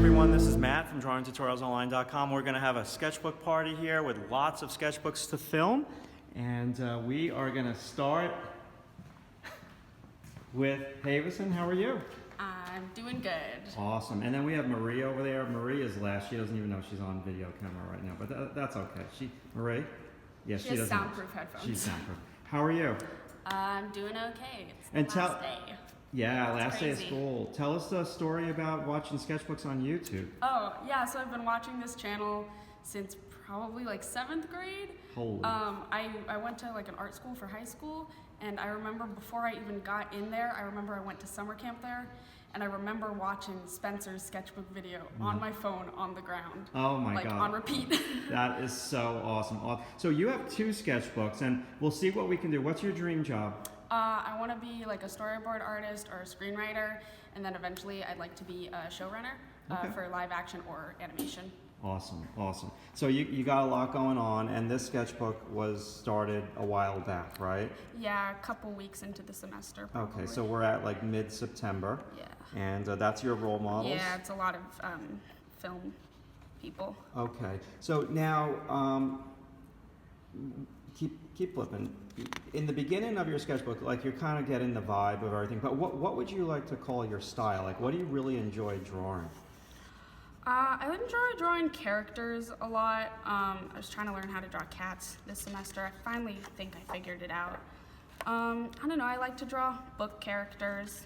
everyone, this is Matt from DrawingTutorialsOnline.com. We're going to have a sketchbook party here with lots of sketchbooks to film, and we are going to start with Haveson. How are you? I'm doing good. Awesome. And then we have Marie over there. Marie is last. She doesn't even know she's on video camera right now, but that's okay. Marie? Yeah, she has soundproof headphones. She's soundproof. How are you? I'm doing okay. It's the last day. Yeah, last day of school. Tell us the story about watching sketchbooks on YouTube. Oh, yeah, so I've been watching this channel since probably like 7th grade. Holy. I went to like an art school for high school, and I remember before I even got in there, I went to summer camp there, and I remember watching Spencer's sketchbook video on my phone on the ground. Oh my God. Like on repeat. That is so awesome. So you have 2 sketchbooks, and we'll see what we can do. What's your dream job? I want to be like a storyboard artist or a screenwriter, and then eventually I'd like to be a showrunner for live action or animation. Awesome, awesome. So you got a lot going on, and this sketchbook was started a while back, right? Yeah, a couple weeks into the semester, probably. Okay, so we're at like mid-September. Yeah. And that's your role models? Yeah, it's a lot of film people. Okay, so now keep flipping. In the beginning of your sketchbook, like you're kind of getting the vibe of everything, but what would you like to call your style? Like, what do you really enjoy drawing? I enjoy drawing characters a lot. I was trying to learn how to draw cats this semester. I finally think I figured it out. I don't know, I like to draw book characters.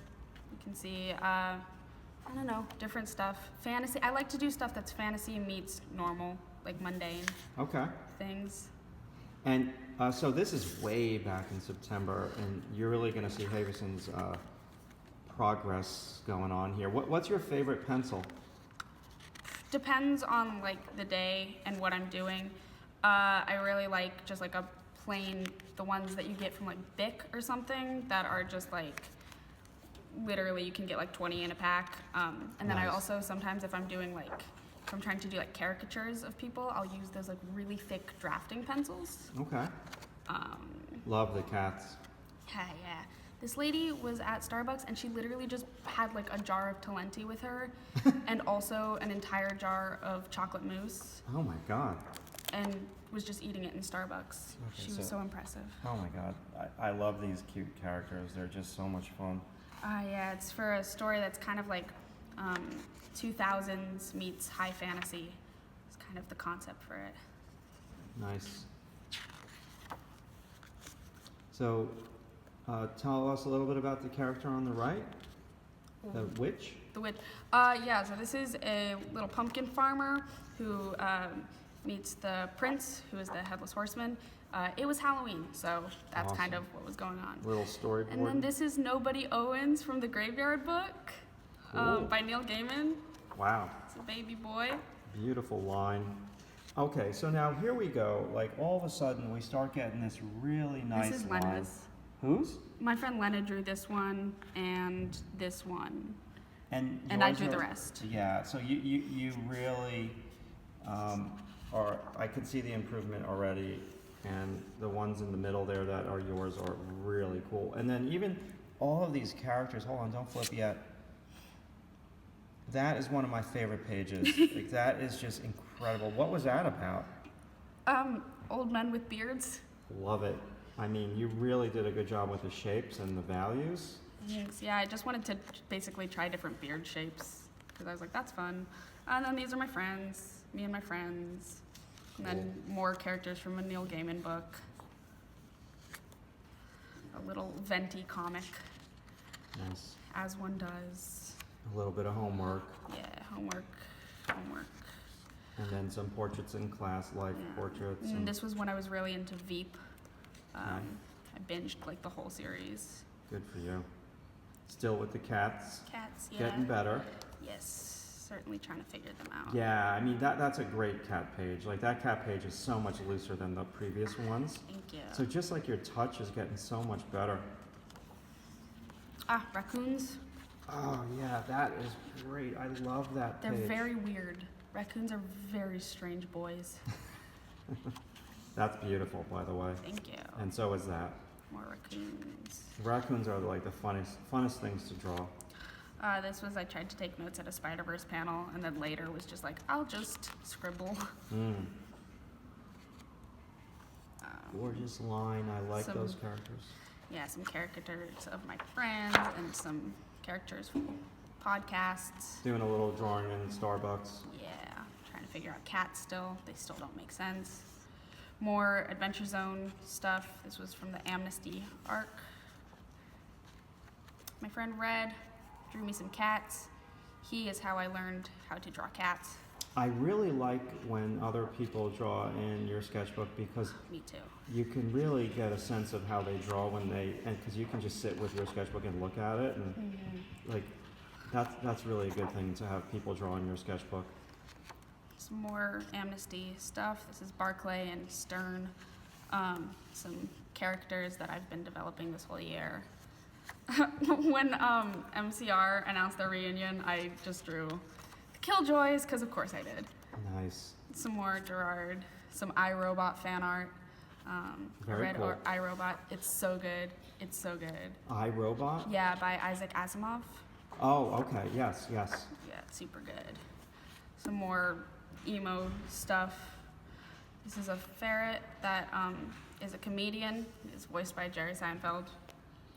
You can see, I don't know, different stuff. Fantasy, I like to do stuff that's fantasy meets normal, like mundane things. And so this is way back in September, and you're really going to see Haveson's progress going on here. What's your favorite pencil? Depends on like the day and what I'm doing. I really like just like a plain, the ones that you get from like Bic or something that are just like, literally you can get like 20 in a pack. And then I also sometimes if I'm doing like, if I'm trying to do like caricatures of people, I'll use those like really thick drafting pencils. Okay. Love the cats. Yeah. This lady was at Starbucks and she literally just had like a jar of Talenti with her and also an entire jar of chocolate mousse. Oh my God. And was just eating it in Starbucks. Okay, she was so impressive. Oh my God. I love these cute characters. They're just so much fun. Yeah, it's for a story that's kind of like 2000s meets high fantasy. It's kind of the concept for it. Nice. So, tell us a little bit about the character on the right, the witch. The witch. Yeah, so this is a little pumpkin farmer who meets the prince, who is the headless horseman. It was Halloween, so that's kind of what was going on. Little storyboard. And then this is Nobody Owens from the Graveyard Book by Neil Gaiman. Wow. It's a baby boy. Beautiful line. Okay, so now here we go. Like all of a sudden we start getting this really nice line. This is Lena's. Whose? My friend Lena drew this one and this one. And I drew the rest. Yeah, so you really are, I can see the improvement already, and the ones in the middle there that are yours are really cool. And then even all of these characters, hold on, don't flip yet. That is one of my favorite pages. Like that is just incredible. What was that about? Old men with beards. Love it. I mean, you really did a good job with the shapes and the values. Thanks. Yeah, I just wanted to basically try different beard shapes because I was like, that's fun. And then these are my friends, me and my friends. And then more characters from a Neil Gaiman book. A little venti comic. Nice. As one does. A little bit of homework. Yeah, homework. And then some portraits in class, life portraits. And this was when I was really into Veep. I binged like the whole series. Good for you. Still with the cats. Cats, yeah. Getting better. Yes, certainly trying to figure them out. Yeah, I mean that's a great cat page. Like that cat page is so much looser than the previous ones. Thank you. So just like your touch is getting so much better. Raccoons. Oh yeah, that is great. I love that page. They're very weird. Raccoons are very strange boys. That's beautiful, by the way. Thank you. And so is that. More raccoons. Raccoons are like the funnest things to draw. This was, I tried to take notes at a Spider-Verse panel, and then later was just like, I'll just scribble. Gorgeous line. I like Some- those characters. Yeah, some caricatures of my friends and some characters from podcasts. Doing a little drawing in Starbucks. Yeah, trying to figure out cats still. They still don't make sense. More Adventure Zone stuff. This was from the Amnesty arc. My friend Red drew me some cats. He is how I learned how to draw cats. I really like when other people draw in your sketchbook because Me too. you can really get a sense of how they draw when they, and because you can just sit with your sketchbook and look at it, and like that's really a good thing to have people draw in your sketchbook. Some more Amnesty stuff. This is Barclay and Stern. Some characters that I've been developing this whole year. When MCR announced their reunion, I just drew the Killjoys, because of course I did. Nice. Some more Gerard, some iRobot fan art. Very Red cool. iRobot. It's so good. It's so good. iRobot? Yeah, by Isaac Asimov. Oh, okay. Yes, yes. Yeah, it's super good. Some more emo stuff. This is a ferret that is a comedian. It's voiced by Jerry Seinfeld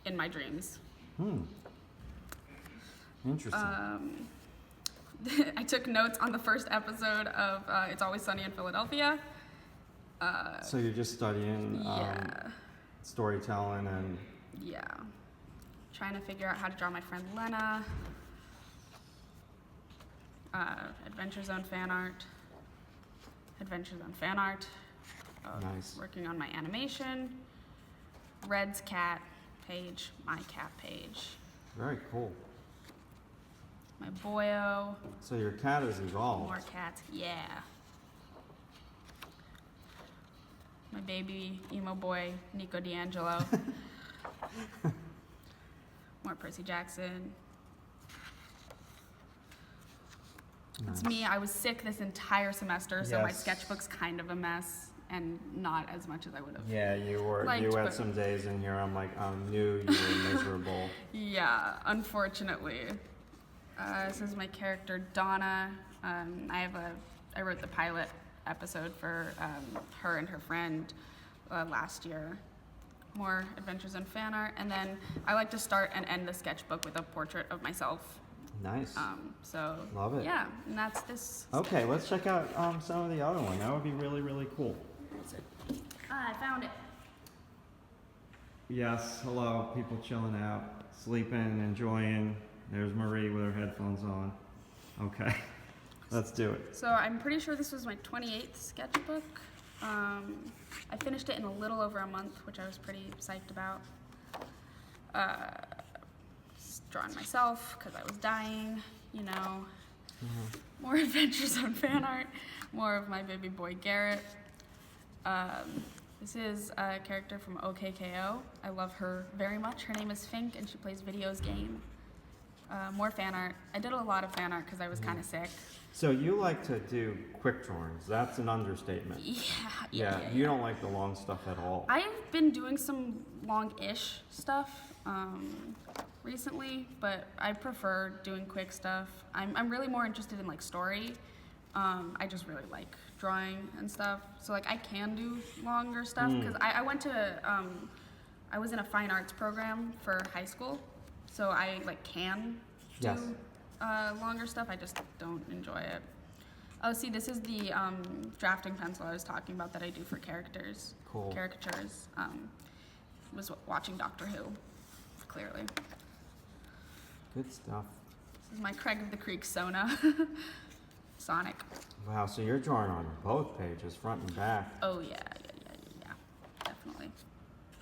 in my dreams. Interesting. I took notes on the first episode of It's Always Sunny in Philadelphia. So you're just studying Yeah. storytelling and Yeah. Trying to figure out how to draw my friend Lena. Adventure Zone fan art. Adventure Zone fan art. Nice. Working on my animation. Red's cat page, my cat page. very cool. My boyo. So your cat has evolved. More cats, yeah. My baby emo boy, Nico D'Angelo. More Percy Jackson. It's Nice. me. I was sick this entire semester, so my Yes. sketchbook's kind of a mess and not as much as I would have. Yeah, you were. Liked, you had but- some days in here. I'm like, I knew you were miserable. Yeah, unfortunately. This is my character Donna. I wrote the pilot episode for her and her friend last year. More Adventures in fan art, and then I like to start and end the sketchbook with a portrait of myself. Nice. So Love it. Yeah, and that's this. Okay, let's check out some of the other one. That would be really, really cool. I found it. Yes, hello, people chilling out, sleeping, enjoying. There's Marie with her headphones on. Okay, let's do it. So I'm pretty sure this was my 28th sketchbook. I finished it in a little over a month, which I was pretty psyched about. Drawing myself because I was dying, you know. More Adventure Zone fan art. More of my baby boy Garrett. This is a character from OKKO. I love her very much. Her name is Fink, and she plays videos game. More fan art. I did a lot of fan art because I was kind of sick. So you like to do quick drawings. That's an understatement. Yeah. You don't like the long stuff at all. I've been doing some long-ish stuff recently, but I prefer doing quick stuff. I'm really more interested in like story. I just really like drawing and stuff. So like I can do longer stuff because I went to I was in a fine arts program for high school, so I like can do Yes. longer stuff. I just don't enjoy it. Oh, see, this is the drafting pencil I was talking about that I do for characters. Cool. Caricatures. Was watching Doctor Who, clearly. Good stuff. This is my Craig of the Creek Sona. Sonic. Wow, so you're drawing on both pages, front and back. Oh, yeah. Definitely.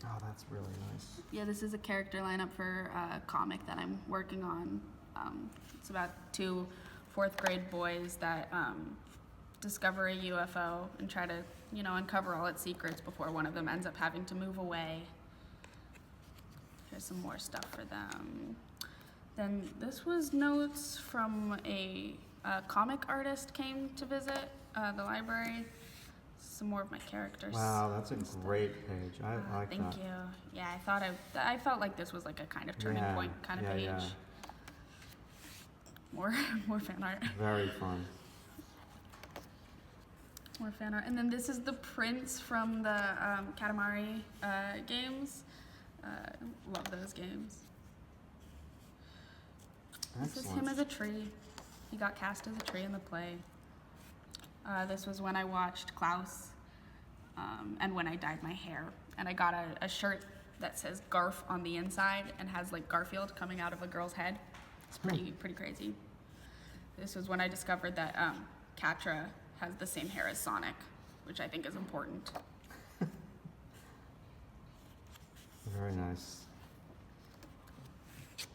Oh, that's really nice. Yeah, this is a character lineup for a comic that I'm working on. It's about two fourth grade boys that discover a UFO and try to, uncover all its secrets before one of them ends up having to move away. Here's some more stuff for them. Then this was notes from a comic artist came to visit the library. Some more of my characters. Wow, that's a great page. I like that. Thank you. Yeah, I felt like this was like a kind of turning point kind of page. more fan art. Very fun. More fan art. And then this is the prince from the Katamari games. Love those games. This is him as a tree. He got cast as a tree in the play. This was when I watched Klaus and when I dyed my hair. And I got a shirt that says Garf on the inside and has like Garfield coming out of a girl's head. It's pretty crazy. This was when I discovered that Catra has the same hair as Sonic, which I think is important. Very nice.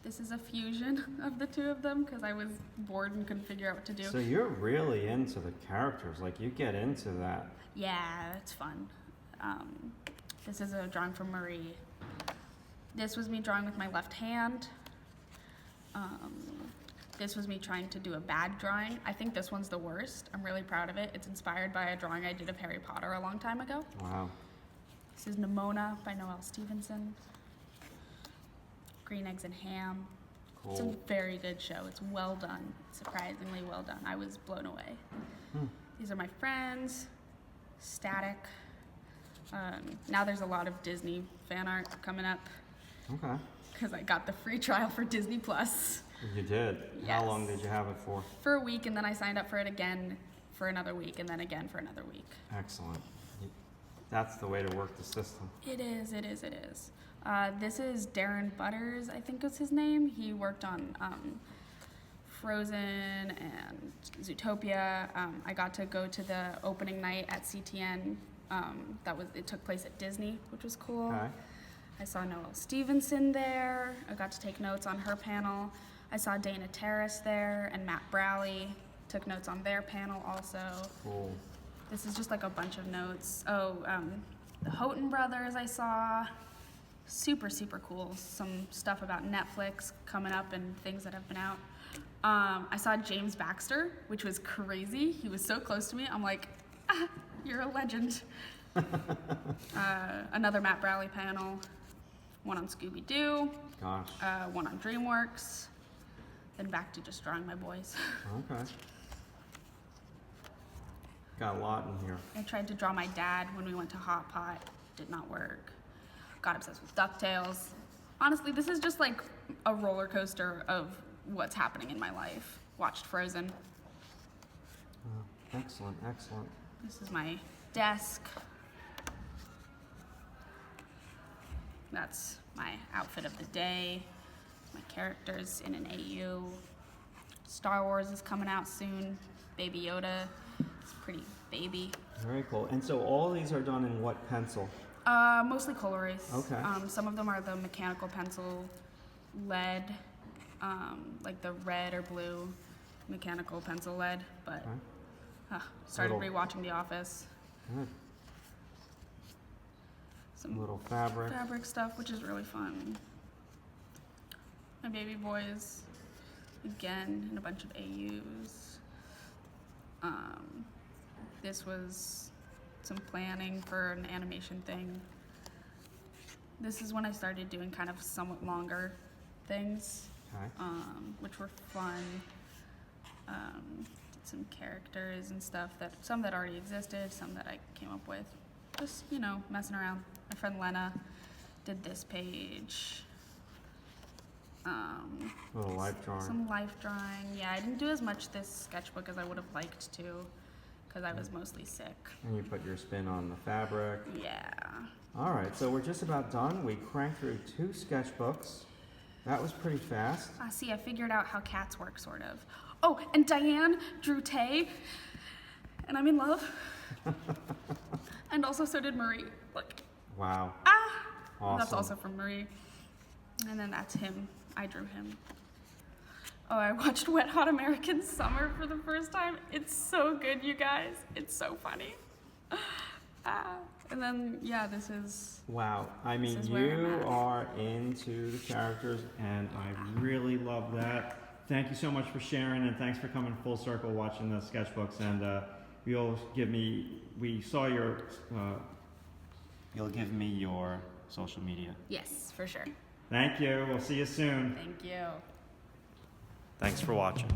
This is a fusion of the two of them because I was bored and couldn't figure out what to do. So you're really into the characters, like you get into that. Yeah, it's fun. This is a drawing from Marie. This was me drawing with my left hand. This was me trying to do a bad drawing. I think this one's the worst. I'm really proud of it. It's inspired by a drawing I did of Harry Potter a long time ago. Wow. This is Nimona by Noelle Stevenson. Green Eggs and Ham. Cool. It's a very good show. It's well done. Surprisingly well done. I was blown away. These are my friends. Static. Now there's a lot of Disney fan art coming up. Okay. Because I got the free trial for Disney Plus. You did? Yes. How long did you have it for? For a week, and then I signed up for it again for another week, and then again for another week. Excellent. That's the way to work the system. It is. This is Darren Butters, I think was his name. He worked on Frozen and Zootopia. I got to go to the opening night at CTN. It took place at Disney, which was cool. Okay. I saw Noelle Stevenson there. I got to take notes on her panel. I saw Dana Terrace there and Matt Browley. Took notes on their panel also. Cool. This is just like a bunch of notes. The Houghton brothers I saw. Super cool. Some stuff about Netflix coming up and things that have been out. I saw James Baxter, which was crazy. He was so close to me. I'm like, you're a legend. Another Matt Browley panel. One on Scooby-Doo. Gosh. One on DreamWorks. Then back to just drawing my boys. Okay. Got a lot in here. I tried to draw my dad when we went to Hot Pot. Did not work. Got obsessed with DuckTales. Honestly, this is just like a roller coaster of what's happening in my life. Watched Frozen. Excellent. This is my desk. That's my outfit of the day. My characters in an AU. Star Wars is coming out soon. Baby Yoda. It's pretty baby. Very cool. And so all these are done in what pencil? Mostly Colorace. Okay. Some of them are the mechanical pencil lead, like the red or blue mechanical pencil lead, but started rewatching The Office. Good. Some little fabric stuff, which is really fun. My baby boys, again, and a bunch of AUs. This was some planning for an animation thing. This is when I started doing kind of somewhat longer things, which were fun. Did some characters and stuff, some that already existed, some that I came up with. Just, messing around. My friend Lena did this page. little life drawing. Some life drawing. Yeah, I didn't do as much this sketchbook as I would have liked to, because I was mostly sick. And you put your spin on the fabric. Yeah. All right, so we're just about done. We cranked through 2 sketchbooks. That was pretty fast. See, I figured out how cats work, sort of. Oh, and Diane drew Tay, and I'm in love. And also so did Marie. Look. Wow. Awesome. That's also from Marie. And then that's him. I drew him. Oh, I watched Wet Hot American Summer for the first time. It's so good, you guys. It's so funny. And then, yeah, this is... Wow. I mean, you are into the characters, and I really love that. Thank you so much for sharing, and thanks for coming full circle watching the sketchbooks. And you'll give me your social media. Yes, for sure. Thank you. We'll see you soon. Thank you. Thanks for watching.